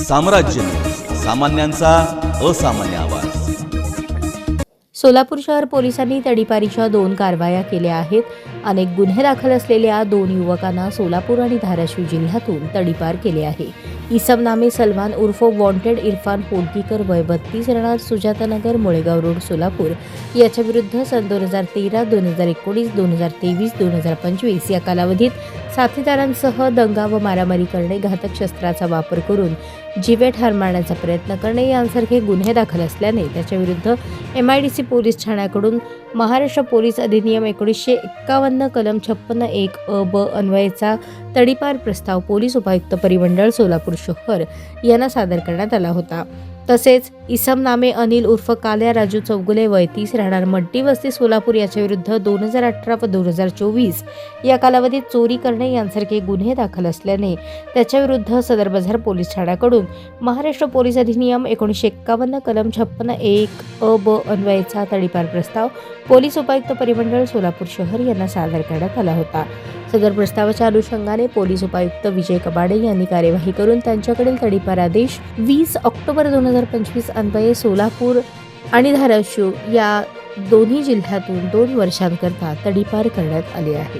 साम्राज्य सामान्यांचा असामान्य आवाज। सोलापूर शहर पोलिसांनी तडीपारीच्या 2 कारवाया केल्या आहेत। अनेक गुन्हे दाखल असलेल्या 2 युवकांना सोलापूर आणि धाराशिव जिल्ह्यातून तडीपार केले आहे। इसम नामे सलमान उर्फ वॉन्टेड इरफान होडकीकर वय 32 राहणार सुजातानगर मुळेगाव रोड सोलापूर याच्या विरुद्ध सन 2013, 2019, 2023, 2025 या कालावधीत साथीदारांसह दंगा व मारामारी करणे, घातक शस्त्राचा वापर करून जीवे ठार मारण्याचा प्रयत्न करणे यांसारखे गुन्हे दाखल असल्याने त्याच्याविरुद्ध MIDC पोलीस ठाण्याकडून महाराष्ट्र पोलीस अधिनियम 1951 कलम 56(1) अ ब अन्वयेचा तडीपार प्रस्ताव पोलीस उपायुक्त परिमंडळ सोलापूर शहर यांना सादर करण्यात आला होता। तसेच इसम नामे अनिल उर्फ काल्या राजू चौगुले वय 30 राहणार मड्डी वस्ती सोलापूर याच्या विरुद्ध 2018 व 2024 या कालावधीत चोरी करणे यांसारखे गुन्हे दाखल असल्याने त्याच्याविरुद्ध सदर बाजार पोलीस ठाण्याकडून महाराष्ट्र पोलीस अधिनियम 1951 कलम 56(1) अ ब अन्वयेचा तडीपार प्रस्ताव पोलीस उपायुक्त परिमंडळ सोलापूर शहर यांना सादर करण्यात आला होता। सदर प्रस्तावाच्या अनुषंगाने पोलीस उपायुक्त विजय कबाडे यांनी कार्यवाही करून त्यांच्याकडील तडीपार आदेश 20 ऑक्टोबर 2025 अन्वये सोलापूर आणि धाराशिव या दोन्ही जिल्ह्यातून 2 वर्षांकरता तडीपार करण्यात आले आहे।